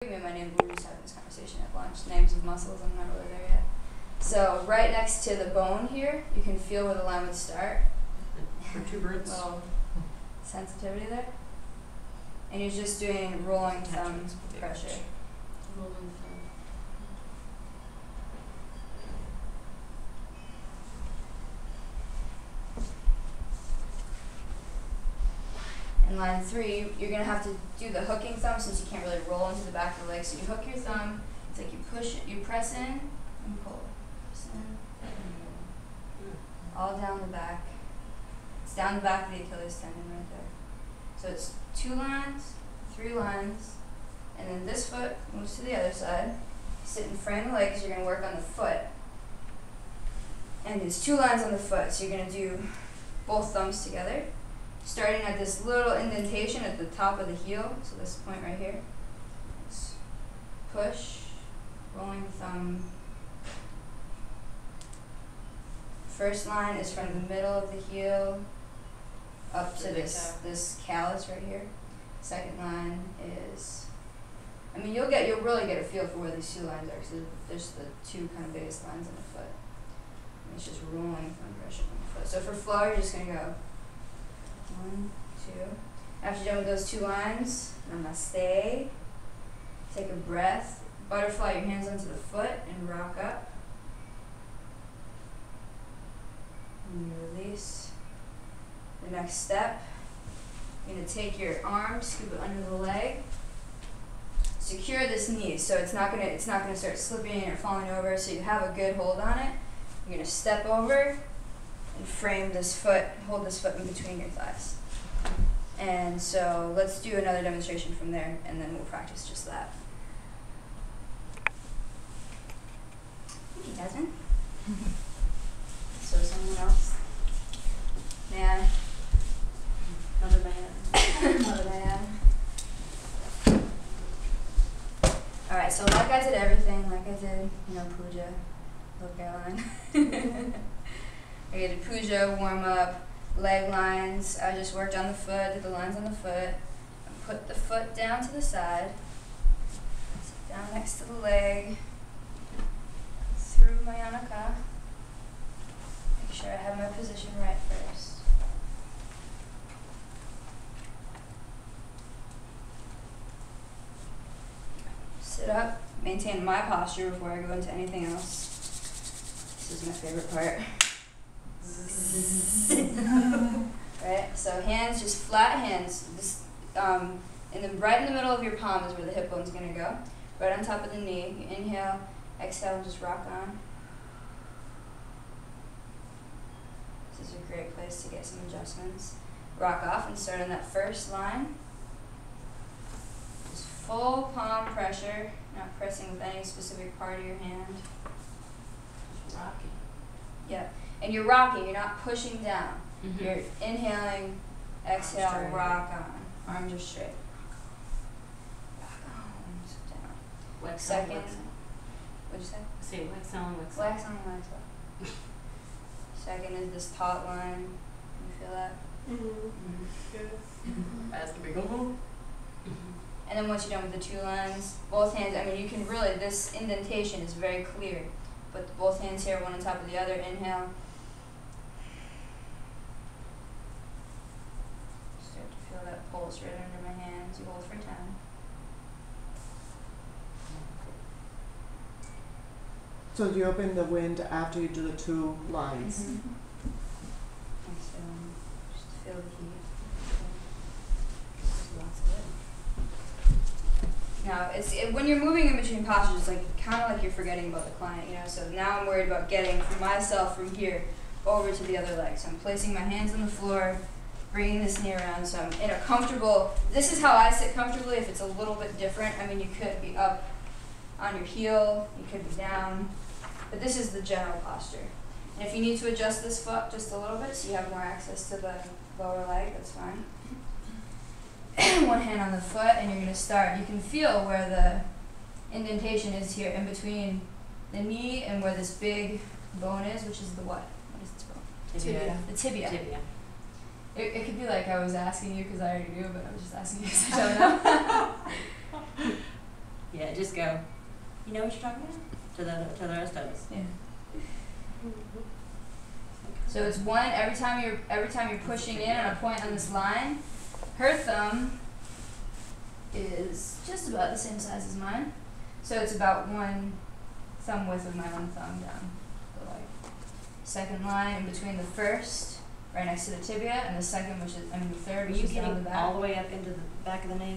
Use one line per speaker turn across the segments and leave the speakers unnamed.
Me and my neighbor were just having this conversation at lunch. Names of muscles, I'm not really there yet. So right next to the bone here, you can feel where the line would start.
Protuberance.
Little sensitivity there. And you're just doing rolling thumb pressure.
Rolling thumb.
In line 3, you're going to have to do the hooking thumb since you can't really roll into the back of the leg. So you hook your thumb, it's like you push it, you press in and pull. Press in. All down the back. It's down the back of the Achilles tendon right there. So it's 2 lines, 3 lines, and then this foot moves to the other side. Sit and frame the leg because you're going to work on the foot. And there's 2 lines on the foot, so you're going to do both thumbs together. Starting at this little indentation at the top of the heel, so this point right here. Let's push, rolling thumb. First line is from the middle of the heel up to this callus right here. Second line is, I mean, you'll really get a feel for where these 2 lines are, because there's the 2 kind of biggest lines in the foot. And it's just rolling thumb pressure on the foot. So for flow, you're just going to go 1, 2. After you're done with those 2 lines, namaste. Take a breath. Butterfly your hands onto the foot and rock up. And you release. The next step, you're going to take your arm, scoop it under the leg. Secure this knee so it's not going to start slipping or falling over, so you have a good hold on it. You're going to step over and frame this foot, hold this foot in between your thighs. And so let's do another demonstration from there, and then we'll practice just that. Thank you, Desmond. So someone else? May I?
Another man.
Another man. Alright, so like I did everything, like I did, puja, look airline. I did puja, warm up, leg lines. I just worked on the foot, did the lines on the foot. Put the foot down to the side. Sit down next to the leg. Through my yanaka. Make sure I have my position right first. Sit up, maintain my posture before I go into anything else. This is my favorite part. Right, so hands, just flat hands. This, right in the middle of your palm is where the hip bone's gonna go. Right on top of the knee. You inhale, exhale, and just rock on. This is a great place to get some adjustments. Rock off and start on that first line. Just full palm pressure, not pressing with any specific part of your hand.
Just rocking.
Yep. And you're rocking, you're not pushing down.
Mm-hmm.
You're inhaling, exhale,
Straight.
rock on. Arms are straight. Rock on, sit down.
Wax
Second.
on, wax on.
What'd you say?
Say wax on, wax on.
Wax on, wax off. Second is this taut line. You feel that?
That's the big one.
And then once you're done with the 2 lines, both hands, I mean, you can really, this indentation is very clear. But both hands here, one on top of the other. Inhale. Start to feel that pulse right under my hands. You hold for 10.
So you open the wind after you do the 2 lines.
And so just feel the heat. There's lots of it. Now, when you're moving in between postures, it's kind of like you're forgetting about the client, So now I'm worried about getting myself from here over to the other leg. So I'm placing my hands on the floor, bringing this knee around. So I'm in a comfortable. This is how I sit comfortably. If it's a little bit different, I mean, you could be up on your heel, you could be down, but this is the general posture. And if you need to adjust this foot just a little bit, so you have more access to the lower leg, that's fine. One hand on the foot, and you're going to start. You can feel where the indentation is here in between the knee and where this big bone is, which is the what? What is this bone?
Tibia.
The tibia.
Tibia.
It could be like I was asking you because I already knew, but I was just asking you because I don't know.
just go, you know what you're talking about? To the rest of us.
Yeah. So it's one every time you're pushing in on a point on this line. Her thumb is just about the same size as mine. So it's about one thumb width of my one thumb down the leg. Second line in between the first, right next to the tibia, and the second, the third,
Are
which
you
is down the
getting
back.
all the way up into the back of the knee?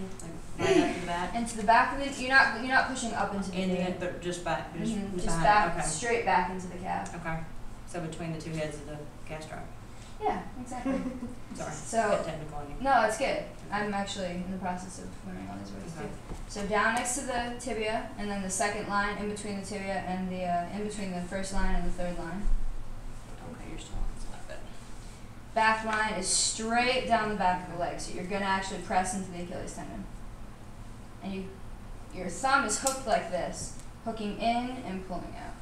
Like right up to the back?
Into the back of the, you're not pushing up into the knee.
But just back, just
Just
behind.
back,
Okay.
straight back into the calf.
Okay. So between the two heads of the calf strap.
Yeah, exactly.
Sorry.
So-
Get technical on you.
No, it's good. I'm actually in the process of learning all these words
Okay.
too. So down next to the tibia, and then the second line in between the tibia and the in between the first line and the third line.
Okay, you're still on. It's not good.
Back line is straight down the back of the leg, so you're gonna actually press into the Achilles tendon. And your thumb is hooked like this, hooking in and pulling out.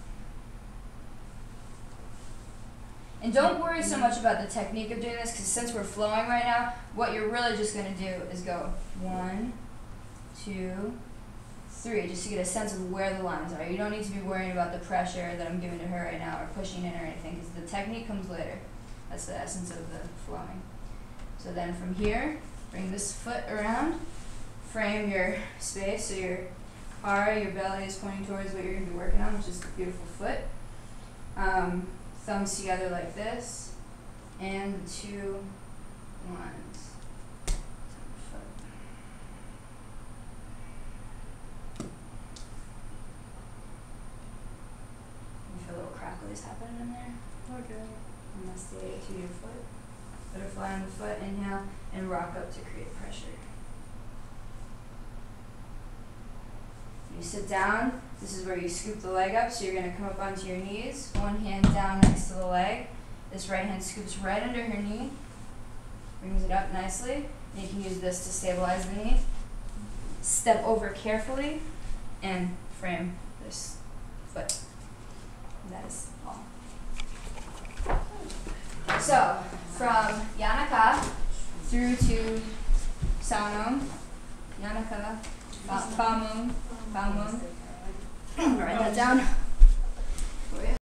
And don't worry so much about the technique of doing this, because since we're flowing right now, what you're really just going to do is go 1, 2, 3, just to get a sense of where the lines are. You don't need to be worrying about the pressure that I'm giving to her right now or pushing in or anything, because the technique comes later. That's the essence of the flowing. So then from here, bring this foot around, frame your space, so your your belly is pointing towards what you're going to be working on, which is the beautiful foot. Thumbs together like this, and the two lines. You feel little crackles happening in there?
Okay.
And that's the to your foot. Butterfly on the foot, inhale, and rock up to create pressure. You sit down, this is where you scoop the leg up, so you're going to come up onto your knees, one hand down next to the leg, this right hand scoops right under her knee, brings it up nicely, and you can use this to stabilize the knee. Step over carefully, and frame this foot. And that is all. So, from Yanaka through to Sao Nong, Yanaka, Fa Mung, write that down.